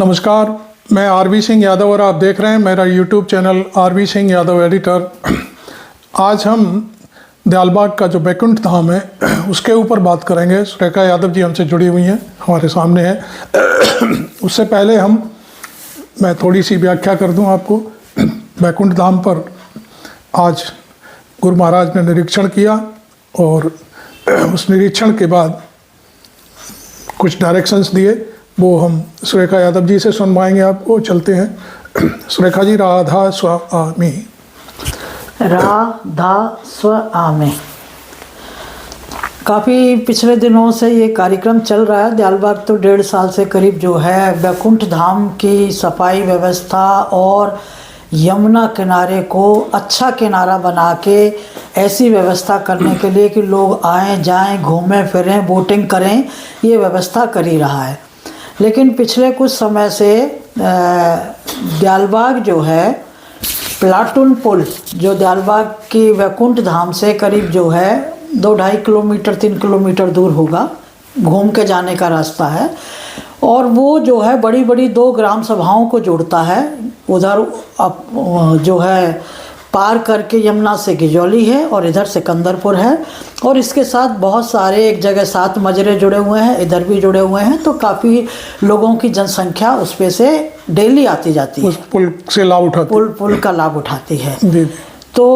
नमस्कार, मैं आरवी सिंह यादव और आप देख रहे हैं मेरा YouTube channel R V Singh Yadav editor. आज हम दयालबाग का जो बैकुंठ धाम है उसके ऊपर बात करेंगे। सुरेखा यादव जी हमसे जुड़ी हुई हैं, हमारे सामने हैं। उससे पहले मैं थोड़ी सी व्याख्या कर दूं आपको। बैकुंठ धाम पर आज गुरु महाराज ने निरीक्षण किया और उस निरीक्षण के बाद कुछ डायरेक्शंस दिए, वो हम सुरेखा यादव जी से सुनवाएंगे आपको। चलते हैं। सुरेखा जी, राधा स्वामी। राधा स्वामी। काफ़ी पिछले दिनों से ये कार्यक्रम चल रहा है। दयालबाग तो 1.5 साल से करीब जो है बैकुंठ धाम की सफाई व्यवस्था और यमुना किनारे को अच्छा किनारा बना के ऐसी व्यवस्था करने के लिए कि लोग आएँ जाएं, घूमें फिरें, बोटिंग करें, ये व्यवस्था कर ही रहा है। लेकिन पिछले कुछ समय से दयालबाग जो है प्लाटून पुल, जो दयालबाग की बैकुंठ धाम से करीब जो है 2-2.5 किलोमीटर 3 किलोमीटर दूर होगा, घूम के जाने का रास्ता है। और वो जो है बड़ी बड़ी 2 ग्राम सभाओं को जोड़ता है। उधर जो है पार करके यमुना से गिजौली है और इधर सिकंदरपुर है, और इसके साथ बहुत सारे एक जगह 7 मजरे जुड़े हुए हैं, इधर भी जुड़े हुए हैं। तो काफ़ी लोगों की जनसंख्या उस पे से डेली आती जाती है, उस पुल से लाभ उठाती, पुल का लाभ उठाती है। जी। तो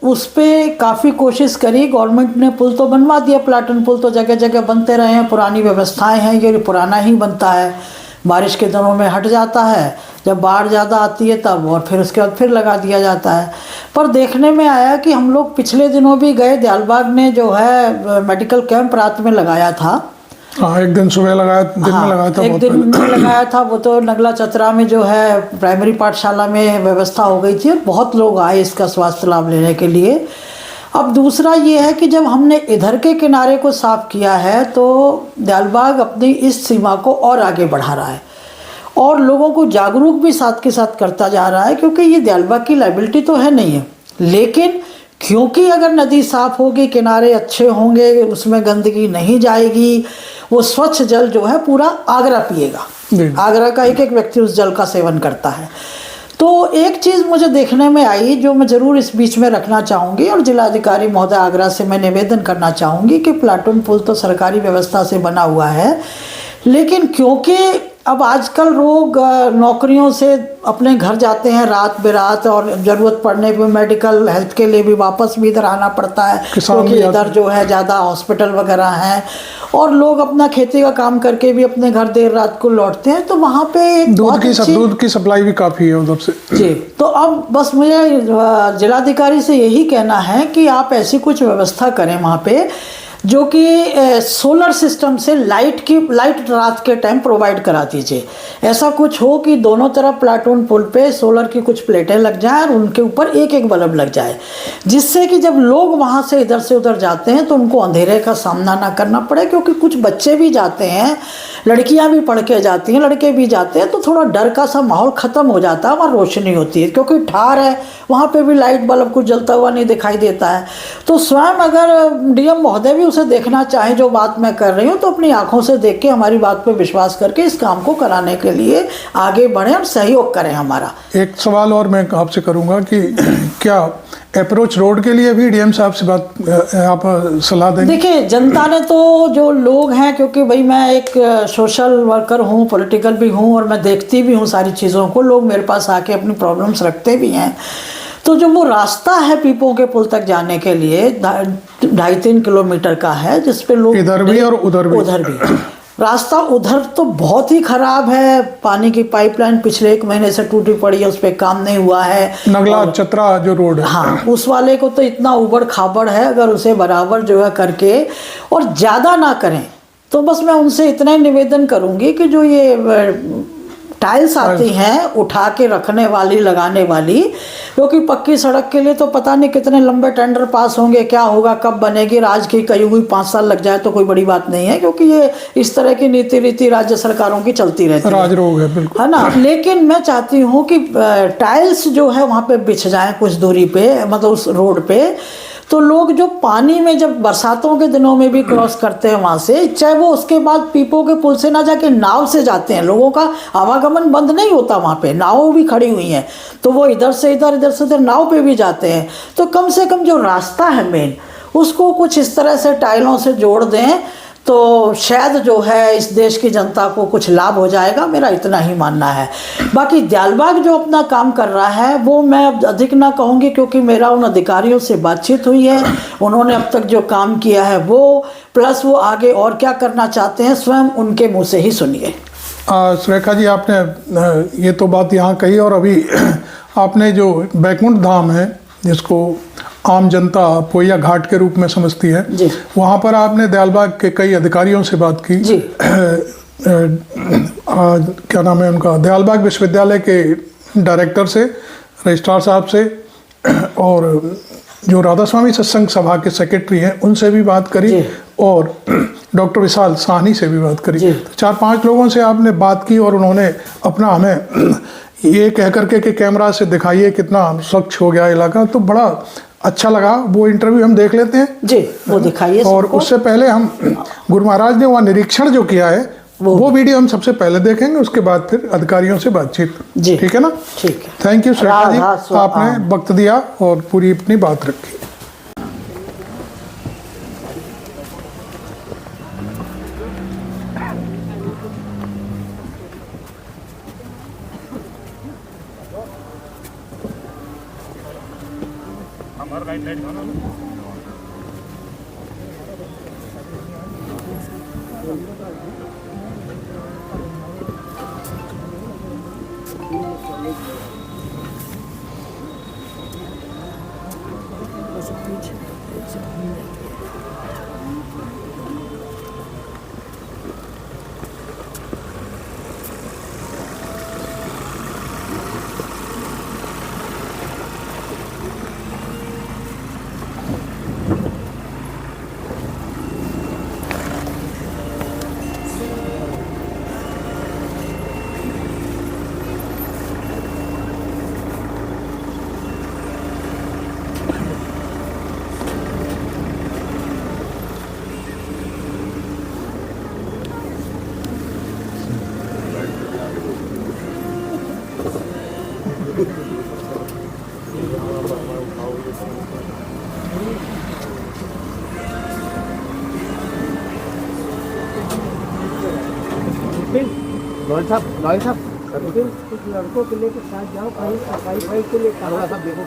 उस पर काफ़ी कोशिश करी गवर्नमेंट ने। पुल तो बनवा दिया, प्लाटून पुल तो जगह जगह बनते रहे हैं, पुरानी व्यवस्थाएं हैं, ये पुराना ही बनता है। बारिश के दिनों में हट जाता है, जब बाढ़ ज़्यादा आती है तब, और फिर उसके बाद फिर लगा दिया जाता है। पर देखने में आया कि हम लोग पिछले दिनों भी गए, दयालबाग ने जो है मेडिकल कैंप रात में लगाया था। हाँ, एक दिन सुबह लगाया, दिन में लगाया था, एक दिन में लगाया था। वो तो नगला चतरा में जो है प्राइमरी पाठशाला में व्यवस्था हो गई थी, बहुत लोग आए इसका स्वास्थ्य लाभ लेने के लिए। अब दूसरा ये है कि जब हमने इधर के किनारे को साफ किया है तो दयालबाग अपनी इस सीमा को और आगे बढ़ा रहा है और लोगों को जागरूक भी साथ के साथ करता जा रहा है, क्योंकि ये दयालबाग की लायबिलिटी तो है नहीं है, लेकिन क्योंकि अगर नदी साफ होगी, किनारे अच्छे होंगे, उसमें गंदगी नहीं जाएगी, वो स्वच्छ जल जो है पूरा आगरा पिएगा। आगरा का एक एक व्यक्ति उस जल का सेवन करता है। तो एक चीज़ मुझे देखने में आई जो मैं ज़रूर इस बीच में रखना चाहूँगी, और जिलाधिकारी महोदय आगरा से मैं निवेदन करना चाहूँगी कि प्लाटून पुल तो सरकारी व्यवस्था से बना हुआ है, लेकिन क्योंकि अब आजकल लोग नौकरियों से अपने घर जाते हैं रात बेरात, और ज़रूरत पड़ने पे मेडिकल हेल्थ के लिए भी वापस भी इधर आना पड़ता है, क्योंकि इधर जो है ज़्यादा हॉस्पिटल वगैरह हैं, और लोग अपना खेती का काम करके भी अपने घर देर रात को लौटते हैं। तो वहाँ पे दूध की सप्लाई भी काफ़ी है उधर से जी। तो अब बस मुझे जिलाधिकारी से यही कहना है कि आप ऐसी कुछ व्यवस्था करें वहाँ पे, जो कि सोलर सिस्टम से लाइट रात के टाइम प्रोवाइड करा दीजिए। ऐसा कुछ हो कि दोनों तरफ प्लाटून पुल पे सोलर की कुछ प्लेटें लग जाएं और उनके ऊपर एक एक बल्ब लग जाए, जिससे कि जब लोग वहाँ से इधर से उधर जाते हैं तो उनको अंधेरे का सामना ना करना पड़े। क्योंकि कुछ बच्चे भी जाते हैं, लड़कियाँ भी पढ़ के जाती हैं, लड़के भी जाते हैं, तो थोड़ा डर का सा माहौल ख़त्म हो जाता है, वहाँ रोशनी होती है, क्योंकि ठार है, वहाँ पे भी लाइट बल्ब कुछ जलता हुआ नहीं दिखाई देता है। तो स्वयं अगर डीएम महोदय भी उसे देखना चाहें जो बात मैं कर रही हूँ, तो अपनी आंखों से देख के हमारी बात पे विश्वास करके इस काम को कराने के लिए आगे बढ़ें और सहयोग करें हमारा। एक सवाल और मैं आपसे करूँगा कि क्या अप्रोच रोड के लिए भी डीएम साहब से बात आप सलाह देंगे? देखिए, जनता ने तो जो लोग हैं, क्योंकि भाई मैं एक सोशल वर्कर हूँ, पॉलिटिकल भी हूँ, और मैं देखती भी हूँ सारी चीज़ों को, लोग मेरे पास आके अपनी प्रॉब्लम्स रखते भी हैं। तो जो वो रास्ता है पीपों के पुल तक जाने के लिए 2.5-3 किलोमीटर का है, जिस पे लोग इधर भी और उधर भी रास्ता उधर तो बहुत ही खराब है। पानी की पाइपलाइन पिछले 1 महीने से टूटी पड़ी है, उस पर काम नहीं हुआ है। नगला चतरा जो रोड है, हाँ, उस वाले को तो इतना उबड़ खाबड़ है। अगर उसे बराबर जो है करके और ज़्यादा ना करें, तो बस मैं उनसे इतना ही निवेदन करूँगी कि जो ये टाइल्स आती हैं उठा के रखने वाली, लगाने वाली, क्योंकि पक्की सड़क के लिए तो पता नहीं कितने लंबे टेंडर पास होंगे, क्या होगा, कब बनेगी। आज की कही हुई 5 साल लग जाए तो कोई बड़ी बात नहीं है, क्योंकि ये इस तरह की नीति राज्य सरकारों की चलती रहती है, राजरोग है, बिल्कुल, है ना। लेकिन मैं चाहती हूँ कि टाइल्स जो है वहाँ पे बिछ जाए कुछ दूरी पे, मतलब उस रोड पे, तो लोग जो पानी में जब बरसातों के दिनों में भी क्रॉस करते हैं वहाँ से, चाहे वो उसके बाद पीपो के पुल से ना जाके नाव से जाते हैं, लोगों का आवागमन बंद नहीं होता वहाँ पे, नाव भी खड़ी हुई हैं, तो वो इधर से इधर नाव पे भी जाते हैं। तो कम से कम जो रास्ता है मेन, उसको कुछ इस तरह से टाइलों से जोड़ दें तो शायद जो है इस देश की जनता को कुछ लाभ हो जाएगा, मेरा इतना ही मानना है। बाकी दियालबाग जो अपना काम कर रहा है वो मैं अब अधिक ना कहूँगी, क्योंकि मेरा उन अधिकारियों से बातचीत हुई है, उन्होंने अब तक जो काम किया है वो, प्लस वो आगे और क्या करना चाहते हैं स्वयं उनके मुँह से ही सुनिए। सुरेखा जी, आपने ये तो बात यहाँ कही, और अभी आपने जो बैकुंठ धाम है जिसको आम जनता पोया घाट के रूप में समझती है, वहाँ पर आपने दियालबाग के कई अधिकारियों से बात की जी। क्या नाम है उनका, दियालबाग विश्वविद्यालय के डायरेक्टर से, रजिस्ट्रार साहब से, और जो राधा स्वामी सत्संग सभा के सेक्रेटरी हैं उनसे भी बात करी, और डॉक्टर विशाल साहनी से भी बात करी। 4-5 लोगों से आपने बात की और उन्होंने अपना हमें ये कह करके कि कैमरा से दिखाइए कितना स्वच्छ हो गया इलाका, तो बड़ा अच्छा लगा। वो इंटरव्यू हम देख लेते हैं जी, वो दिखाइए। और उससे पहले हम गुरु महाराज ने वहाँ निरीक्षण जो किया है वो वीडियो हम सबसे पहले देखेंगे, उसके बाद फिर अधिकारियों से बातचीत, ठीक है ना? ठीक है, थैंक यू सुरेखा जी, आपने वक्त दिया और पूरी अपनी बात रखी। लॉयल साहब कुछ लड़कों के लेकर साथ जाओ, कहीं सफाई के लिए सब देखो।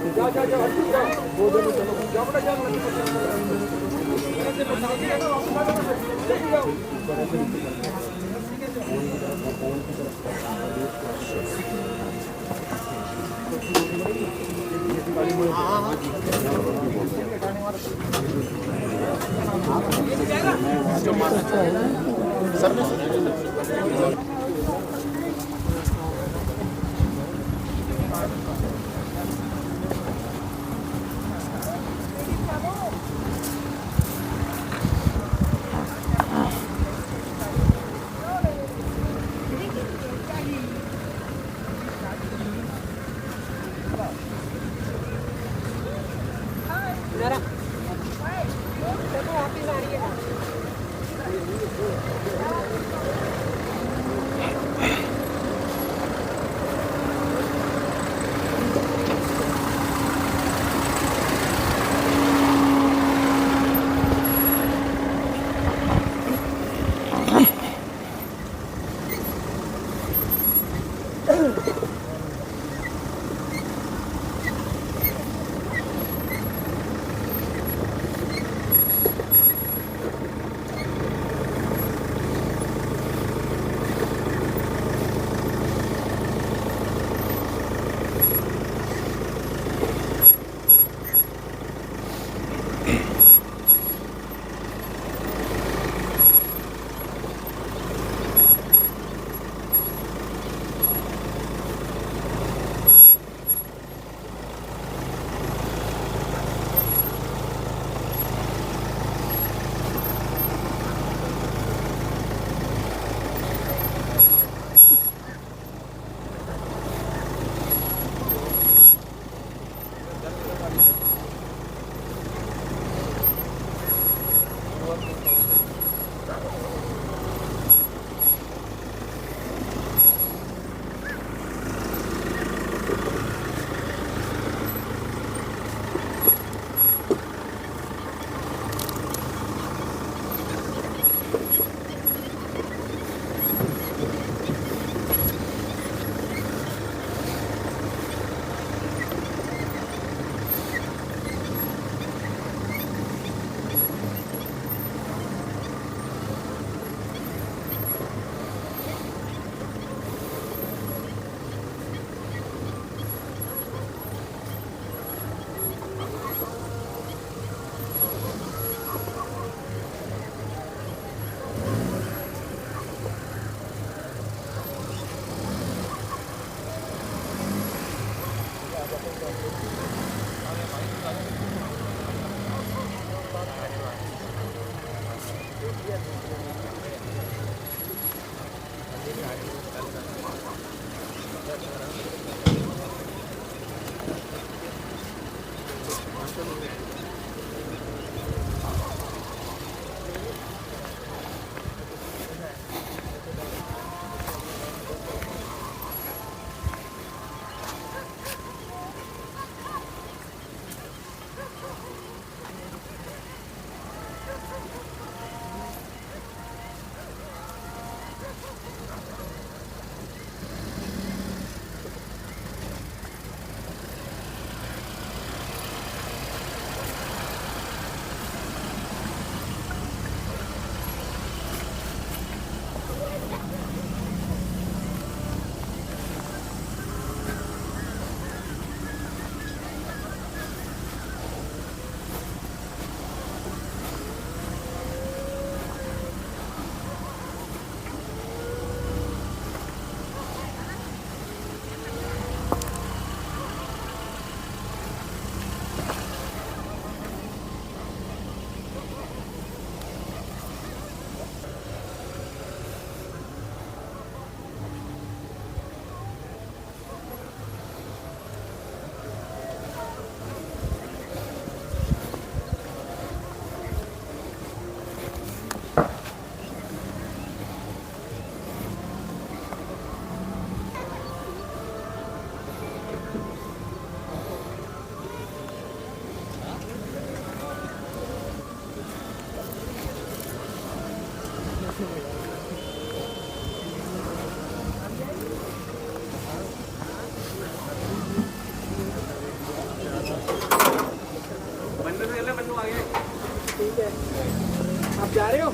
आप जा रहे हो?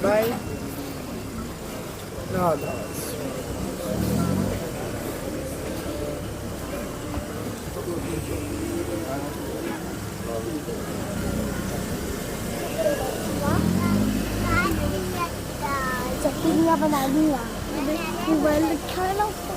बाय। राधा। चटनियाँ बना दी मोबाइल रखा है ना उसका।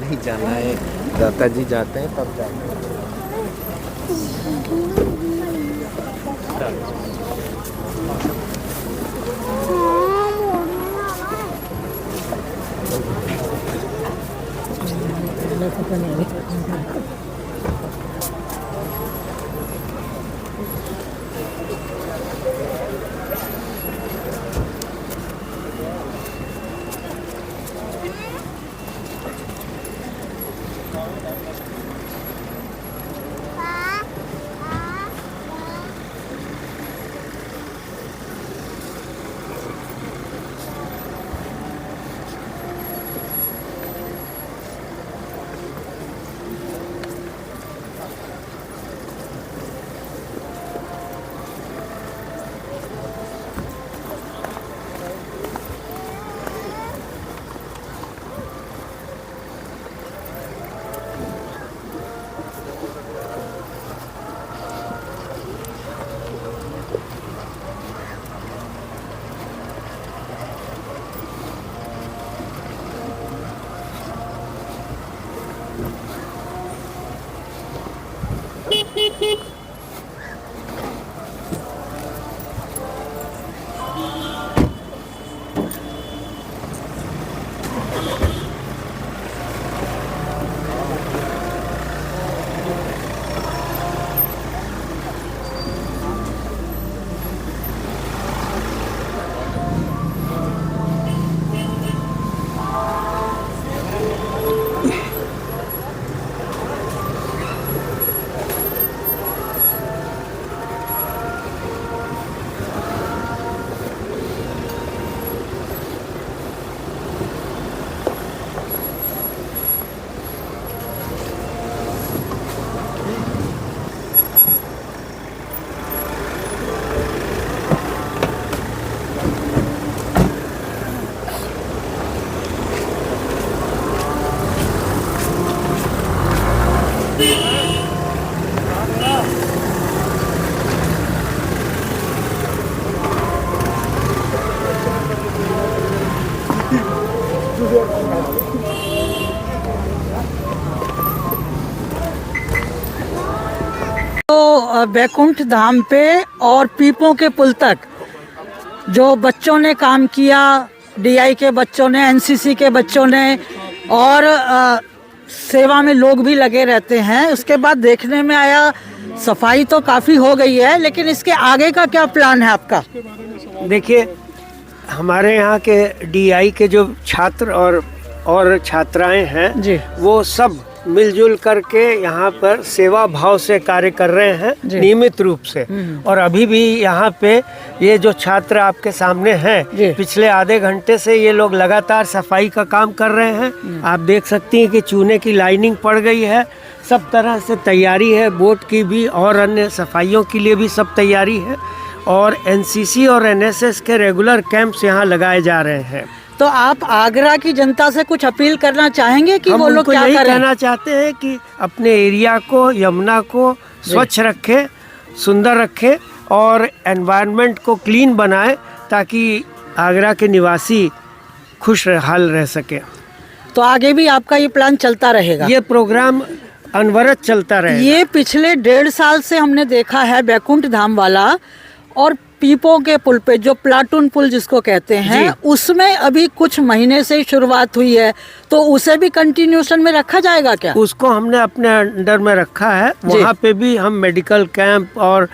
नहीं जाना है, दादाजी जाते हैं तब जाना है। तो बैकुंठ धाम पे और पीपों के पुल तक जो बच्चों ने काम किया, डीआई के बच्चों ने, एनसीसी के बच्चों ने, और सेवा में लोग भी लगे रहते हैं। उसके बाद देखने में आया सफाई तो काफ़ी हो गई है, लेकिन इसके आगे का क्या प्लान है आपका? देखिए, हमारे यहाँ के डीआई के जो छात्र और छात्राएं हैं जी, वो सब मिलजुल करके यहाँ पर सेवा भाव से कार्य कर रहे हैं नियमित रूप से। और अभी भी यहाँ पे ये जो छात्र आपके सामने हैं, पिछले आधे घंटे से ये लोग लगातार सफाई का काम कर रहे हैं। आप देख सकती हैं कि चूने की लाइनिंग पड़ गई है, सब तरह से तैयारी है, बोट की भी और अन्य सफाइयों के लिए भी सब तैयारी है। और एनसीसी और एनएसएस के रेगुलर कैंप्स यहाँ लगाए जा रहे हैं। तो आप आगरा की जनता से कुछ अपील करना चाहेंगे कि हम वो लोग उनको क्या यही करें? कहना चाहते हैं कि अपने एरिया को, यमुना को स्वच्छ रखें, सुंदर रखें और एनवायरनमेंट को क्लीन बनाएं, ताकि आगरा के निवासी खुशहाल रह सके। तो आगे भी आपका ये प्लान चलता रहेगा? ये प्रोग्राम अनवरत चलता रहेगा। ये पिछले 1.5 साल से हमने देखा है बैकुंठ धाम वाला, और पीपो के पुल पे जो प्लाटून पुल जिसको कहते हैं, उसमें अभी कुछ महीने से ही शुरुआत हुई है, तो उसे भी कंटिन्यूशन में रखा जाएगा क्या? उसको हमने अपने अंडर में रखा है। वहाँ पे भी हम मेडिकल कैंप और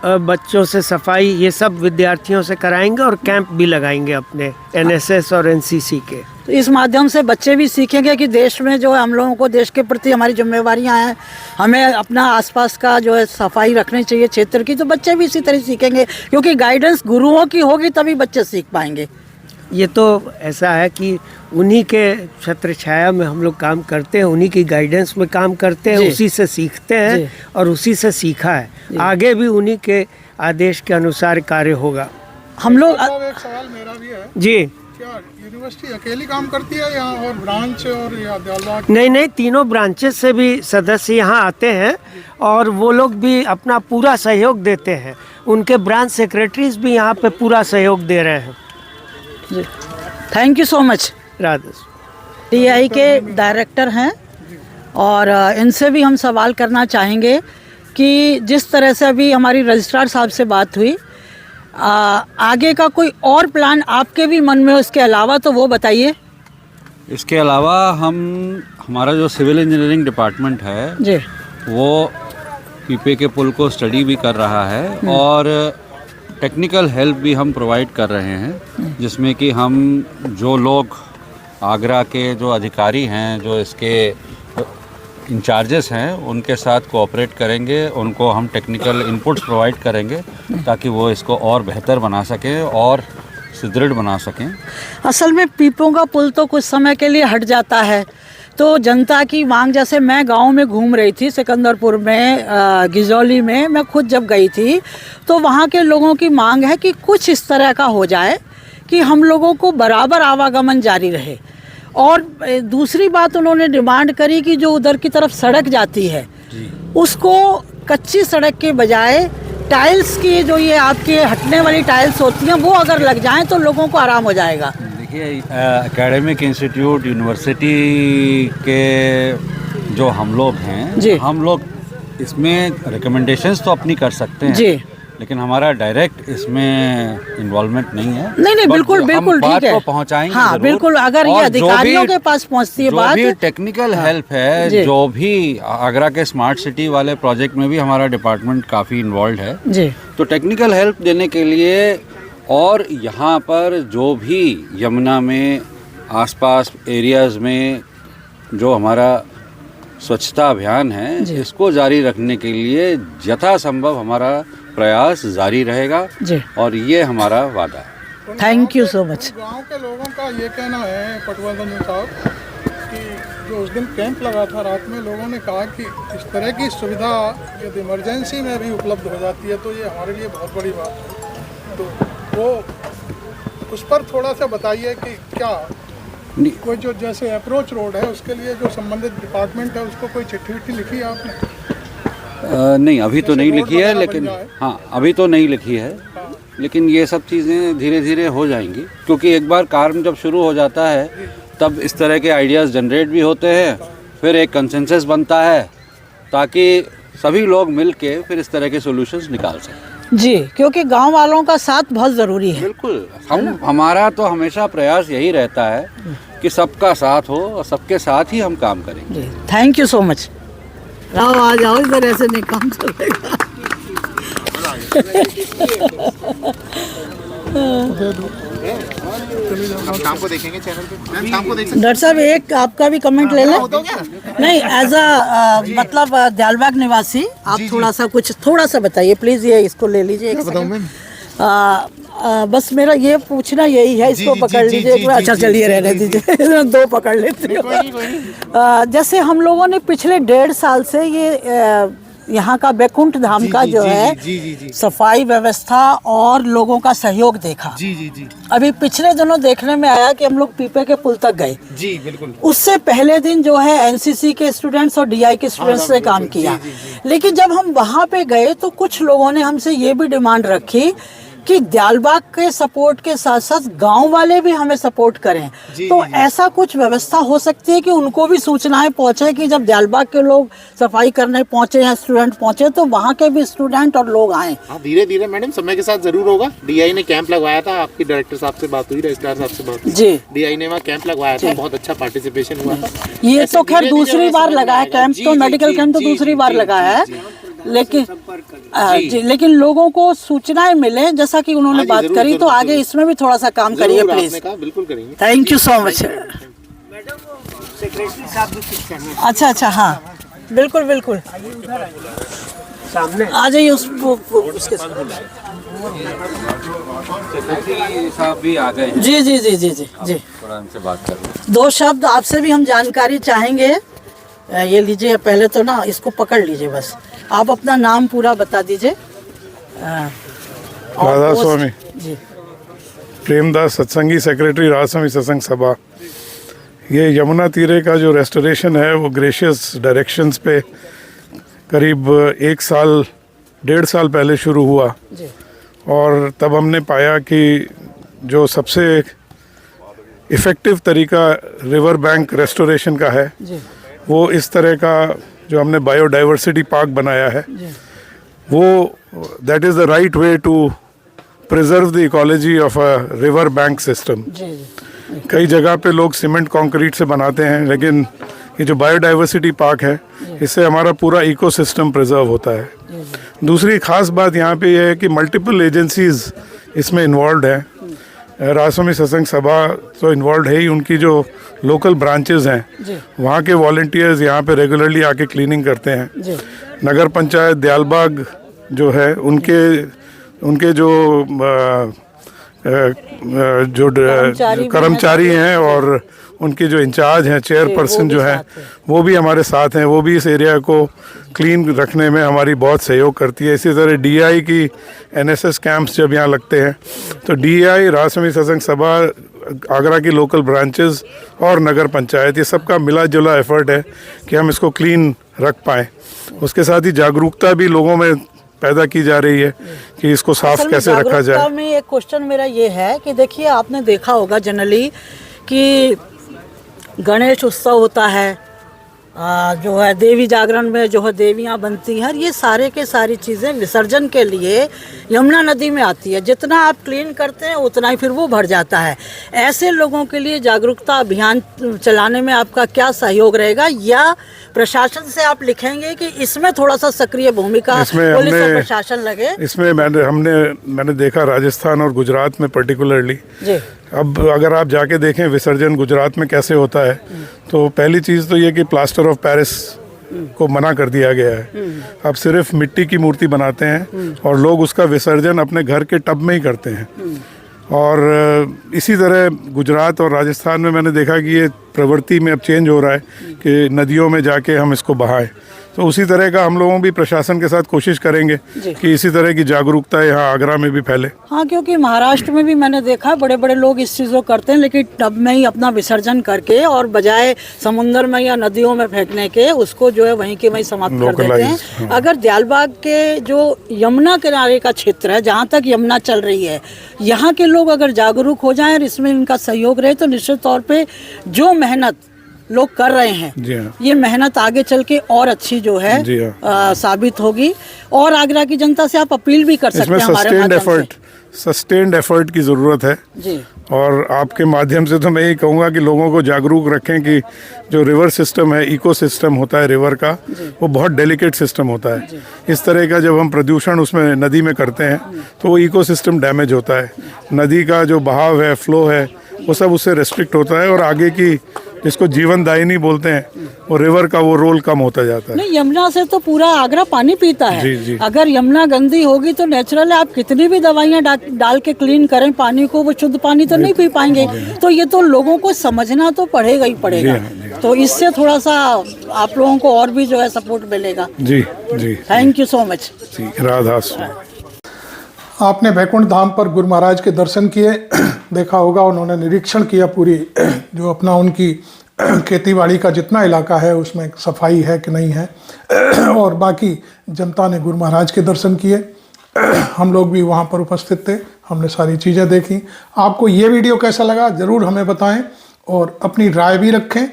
बच्चों से सफाई ये सब विद्यार्थियों से कराएंगे और कैंप भी लगाएंगे अपने एनएसएस और एनसीसी के। तो इस माध्यम से बच्चे भी सीखेंगे कि देश में जो है हम लोगों को देश के प्रति हमारी जिम्मेवारियां हैं, हमें अपना आसपास का जो है सफाई रखनी चाहिए क्षेत्र की। तो बच्चे भी इसी तरह सीखेंगे, क्योंकि गाइडेंस गुरुओं की होगी तभी बच्चे सीख पाएंगे। ये तो ऐसा है कि उन्हीं के छत्र छाया में हम लोग काम करते हैं, उन्हीं की गाइडेंस में काम करते हैं, उसी से सीखते हैं और उसी से सीखा है। आगे भी उन्हीं के आदेश के अनुसार कार्य होगा। हम लोग एक सवाल मेरा भी है जी, क्या यूनिवर्सिटी अकेली काम करती है या और ब्रांच और या दयालबाग? नहीं, तीनों ब्रांचेस से भी सदस्य यहाँ आते हैं और वो लोग भी अपना पूरा सहयोग देते हैं। उनके ब्रांच सेक्रेटरीज भी यहाँ पे पूरा सहयोग दे रहे हैं। Thank you so much. Radhe. TI के डायरेक्टर हैं और इनसे भी हम सवाल करना चाहेंगे कि जिस तरह से अभी हमारी रजिस्ट्रार साहब से बात हुई, आगे का कोई और प्लान आपके भी मन में हो इसके अलावा, तो वो बताइए। इसके अलावा हमारा जो सिविल इंजीनियरिंग डिपार्टमेंट है जी, वो पीपे के पुल को स्टडी भी कर रहा है और टेक्निकल हेल्प भी हम प्रोवाइड कर रहे हैं, जिसमें कि हम जो लोग आगरा के जो अधिकारी हैं, जो इसके इंचार्जेस हैं, उनके साथ कोऑपरेट करेंगे, उनको हम टेक्निकल इनपुट्स प्रोवाइड करेंगे ताकि वो इसको और बेहतर बना सकें और सुदृढ़ बना सकें। असल में पीपों का पुल तो कुछ समय के लिए हट जाता है, तो जनता की मांग, जैसे मैं गांव में घूम रही थी सिकंदरपुर में, गिजौली में, मैं खुद जब गई थी, तो वहाँ के लोगों की मांग है कि कुछ इस तरह का हो जाए कि हम लोगों को बराबर आवागमन जारी रहे। और दूसरी बात उन्होंने डिमांड करी कि जो उधर की तरफ सड़क जाती है उसको कच्ची सड़क के बजाय टाइल्स की, जो ये आपके हटने वाली टाइल्स होती हैं, वो अगर लग जाएं तो लोगों को आराम हो जाएगा। देखिए, एकेडमिक इंस्टीट्यूट यूनिवर्सिटी के जो हम लोग जी। हैं, हम लोग इसमें रिकमेंडेशंस तो अपनी कर सकते हैं जी। लेकिन हमारा डायरेक्ट इसमें इन्वॉल्वमेंट नहीं है। नहीं, But बिल्कुल हम बिल्कुल बात ठीक है। को पहुंचाएंगे हाँ जरूर। बिल्कुल, अगर ये और जो भी- अधिकारियों के पास पहुंचती है जो बात। भी टेक्निकल हेल्प है, जी। जो भी आगरा के स्मार्ट सिटी वाले प्रोजेक्ट में भी हमारा डिपार्टमेंट काफ़ी इन्वॉल्व है। जी तो टेक्निकल हेल्प देने के लिए और यहाँ पर जो भी यमुना में आसपास एरियाज़ में जो हमारा स्वच्छता अभियान है, इसको जारी रखने के लिए यथासंभव हमारा प्रयास जारी रहेगा जी। और ये हमारा वादा है। Thank you so much. गांव के लोगों का ये कहना है पटवर्धन साहब कि जो उस दिन कैंप लगा था रात में, लोगों ने कहा कि इस तरह की सुविधा यदि इमरजेंसी में भी उपलब्ध हो जाती है तो ये हमारे लिए बहुत बड़ी बात है। तो वो उस पर थोड़ा सा बताइए कि क्या कोई जो जैसे अप्रोच रोड है उसके लिए जो संबंधित डिपार्टमेंट है उसको कोई चिट्ठी विट्ठी लिखी है आपने? नहीं, अभी तो नहीं लिखी है, रोड लेकिन वगैरह बन जाए। हाँ अभी तो नहीं लिखी है, लेकिन ये सब चीज़ें धीरे धीरे हो जाएंगी क्योंकि एक बार कार्य जब शुरू हो जाता है तब इस तरह के आइडियाज़ जनरेट भी होते हैं, फिर एक कंसेंसस बनता है ताकि सभी लोग मिल के फिर इस तरह के सॉल्यूशंस निकाल सकें। जी, क्योंकि गांव वालों का साथ बहुत ज़रूरी है। बिल्कुल, हमारा तो हमेशा प्रयास यही रहता है कि सबका साथ हो और सबके साथ ही हम काम करेंगे। जी, थैंक यू सो मच। आओ आ जाओ, इधर ऐसे नहीं काम चलेगा। शाम को देखेंगे चैनल पे, शाम को देख सकते डॉक्टर साहब एक आपका भी कमेंट ले लें। नहीं, एज अ मतलब दियालबाग निवासी आप थोड़ा सा बताइए प्लीज। ये इसको ले लीजिए एक सेकंड। बस मेरा ये पूछना यही है, इसको पकड़ लीजिए एक बार। अच्छा चलिए रहने दीजिए, दो पकड़ लेते हो। जैसे हम लोगों ने पिछले 1.5 साल से ये यहाँ का बैकुंठ धाम का जो है सफाई व्यवस्था और लोगों का सहयोग देखा। जी। अभी पिछले दिनों देखने में आया कि हम लोग पीपे के पुल तक गए। जी बिल्कुल। उससे पहले दिन जो है एनसीसी के स्टूडेंट्स और डीआई के स्टूडेंट्स ने काम किया। लेकिन जब हम वहाँ पे गए तो कुछ लोगों ने हमसे ये भी डिमांड रखी कि दियालबाग के सपोर्ट के साथ साथ गांव वाले भी हमें सपोर्ट करें। तो ऐसा कुछ व्यवस्था हो सकती है कि उनको भी सूचनाएं पहुंचे कि जब दियालबाग के लोग सफाई करने पहुंचे या स्टूडेंट पहुंचे तो वहां के भी स्टूडेंट और लोग आए। हाँ, धीरे धीरे मैडम समय के साथ जरूर होगा। डीआई ने कैंप लगवाया था, आपकी डायरेक्टर साहब से बात हुई, रजिस्ट्रार साहब से बात हुई। जी, डीआई ने वहाँ कैंप लगवाया था, बहुत अच्छा पार्टिसिपेशन हुआ था। ये तो खैर दूसरी बार लगा है कैंप, तो मेडिकल कैंप तो दूसरी बार लगा है। लेकिन लोगों को सूचनाएं मिले जैसा कि उन्होंने बात करी, तो आगे इसमें भी थोड़ा सा काम करिए प्लीज। बिल्कुल करेंगे। Thank you so much. Secretary साहब भी कुछ कहना है। अच्छा, हाँ बिल्कुल सामने आ जाइए उसके सेक्रेटरी साहब भी आ गए हैं, जी। थोड़ा उनसे बात कर लें। 2 शब्द आपसे भी हम जानकारी चाहेंगे। ये लीजिए, पहले तो ना इसको पकड़ लीजिए, बस आप अपना नाम पूरा बता दीजिए। राधा स्वामी जी, प्रेमदास सत्संगी, सेक्रेटरी राधा स्वामी सत्संग सभा। ये यमुना तीरे का जो रेस्टोरेशन है वो ग्रेशियस डायरेक्शंस पे करीब 1.5 साल पहले शुरू हुआ। जी, और तब हमने पाया कि जो सबसे इफ़ेक्टिव तरीका रिवर बैंक रेस्टोरेशन का है जी, वो इस तरह का जो हमने बायोडाइवर्सिटी पार्क बनाया है, वो that is the right way to preserve the ecology of a river bank system. जी। कई जगह पे लोग सीमेंट कंक्रीट से बनाते हैं, लेकिन ये जो बायोडाइवर्सिटी पार्क है इससे हमारा पूरा इकोसिस्टम प्रिजर्व होता है। दूसरी खास बात यहाँ पे यह है कि मल्टीपल एजेंसीज इसमें इन्वॉल्व हैं। राधा स्वामी सत्संग सभा तो इन्वॉल्व है ही, उनकी जो लोकल ब्रांचेस हैं वहाँ के वॉलंटियर्स यहाँ पे रेगुलरली आके क्लीनिंग करते हैं। नगर पंचायत दियालबाग जो है उनके जो कर्मचारी हैं और उनके जो इंचार्ज हैं, चेयरपर्सन जो है वो भी हमारे साथ हैं। वो भी इस एरिया को क्लीन रखने में हमारी बहुत सहयोग करती है। इसी तरह डीआई की एनएसएस कैंप्स जब यहाँ लगते हैं तो डीआई, राधा स्वामी सत्संग सभा, आगरा की लोकल ब्रांचेस और नगर पंचायत, ये सबका मिला जुला एफर्ट है कि हम इसको क्लीन रख पाएँ। उसके साथ ही जागरूकता भी लोगों में पैदा की जा रही है कि इसको साफ कैसे रखा जाए। में एक क्वेश्चन मेरा ये है कि देखिए, आपने देखा होगा जनरली कि गणेश उत्सव होता है जो है देवी जागरण में जो है देवियाँ बनती हैं, ये सारे के सारी चीज़ें विसर्जन के लिए यमुना नदी में आती है। जितना आप क्लीन करते हैं उतना ही फिर वो भर जाता है। ऐसे लोगों के लिए जागरूकता अभियान चलाने में आपका क्या सहयोग रहेगा, या प्रशासन से आप लिखेंगे कि इसमें थोड़ा सा सक्रिय भूमिका पुलिस और प्रशासन लगे? इसमें मैंने देखा राजस्थान और गुजरात में पर्टिकुलरली। अब अगर आप जाके देखें विसर्जन गुजरात में कैसे होता है, तो पहली चीज़ तो ये कि प्लास्टर ऑफ पेरिस को मना कर दिया गया है। अब सिर्फ मिट्टी की मूर्ति बनाते हैं और लोग उसका विसर्जन अपने घर के टब में ही करते हैं। और इसी तरह गुजरात और राजस्थान में मैंने देखा कि ये प्रवृत्ति में अब चेंज हो रहा है कि नदियों में जाके हम इसको बहाएं। तो उसी तरह का हम लोगों भी प्रशासन के साथ कोशिश करेंगे कि इसी तरह की जागरूकता यहाँ आगरा में भी फैले। हाँ, क्योंकि महाराष्ट्र में भी मैंने देखा बड़े बड़े लोग इस चीज़ को करते हैं, लेकिन टब में ही अपना विसर्जन करके और बजाय समुद्र में या नदियों में फेंकने के उसको जो है वहीं के वहीं समाप्त कर देते हैं। हाँ। अगर दयालबाग के जो यमुना किनारे का क्षेत्र है, जहाँ तक यमुना चल रही है, यहाँ के लोग अगर जागरूक हो जाएं और इसमें इनका सहयोग रहे तो निश्चित तौर पर जो मेहनत लोग कर रहे हैं, ये मेहनत आगे चल के और अच्छी जो है साबित होगी। और आगरा की जनता से आप अपील भी कर सकते हैं हमारे माध्यम से। सस्टेन्ड एफर्ट की ज़रूरत है जी। और आपके माध्यम से तो मैं यही कहूँगा कि लोगों को जागरूक रखें कि जो रिवर सिस्टम है, इको सिस्टम होता है रिवर का, वो बहुत डेलिकेट सिस्टम होता है। इस तरह का जब हम प्रदूषण उसमें नदी में करते हैं तो वो इको सिस्टम डैमेज होता है। नदी का जो बहाव है, फ्लो है, वो सब उससे रेस्ट्रिक्ट होता है और आगे की जिसको जीवन दायिनी बोलते हैं वो रिवर का वो रोल कम होता जाता है। नहीं, यमुना से तो पूरा आगरा पानी पीता है। जी। अगर यमुना गंदी होगी तो नेचुरल आप कितनी भी दवाइयाँ डाल के क्लीन करें पानी को, वो शुद्ध पानी तो नहीं पी पाएंगे। तो ये तो लोगों को समझना तो पड़ेगा ही पड़ेगा। तो इससे थोड़ा सा आप लोगों को और भी जो है सपोर्ट मिलेगा। जी। Thank you so much. Radha. आपने बैकुंठ धाम पर गुरु महाराज के दर्शन किए, देखा होगा उन्होंने निरीक्षण किया पूरी जो अपना उनकी खेतीबाड़ी का जितना इलाका है उसमें सफाई है कि नहीं है, और बाकी जनता ने गुरु महाराज के दर्शन किए। हम लोग भी वहाँ पर उपस्थित थे, हमने सारी चीज़ें देखी। आपको ये वीडियो कैसा लगा ज़रूर हमें बताएं और अपनी राय भी रखें।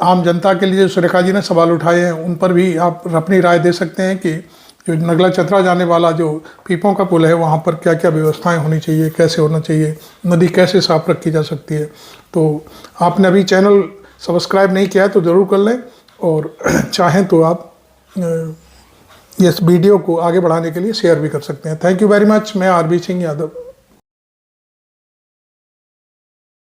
आम जनता के लिए सुरेखा जी ने सवाल उठाए हैं, उन पर भी आप अपनी राय दे सकते हैं कि जो नगला चतरा जाने वाला जो पीपों का पुल है वहाँ पर क्या क्या व्यवस्थाएं होनी चाहिए, कैसे होना चाहिए, नदी कैसे साफ रखी जा सकती है। तो आपने अभी चैनल सब्सक्राइब नहीं किया है तो ज़रूर कर लें, और चाहें तो आप इस वीडियो को आगे बढ़ाने के लिए शेयर भी कर सकते हैं। Thank you very much. मैं आरबी सिंह यादव।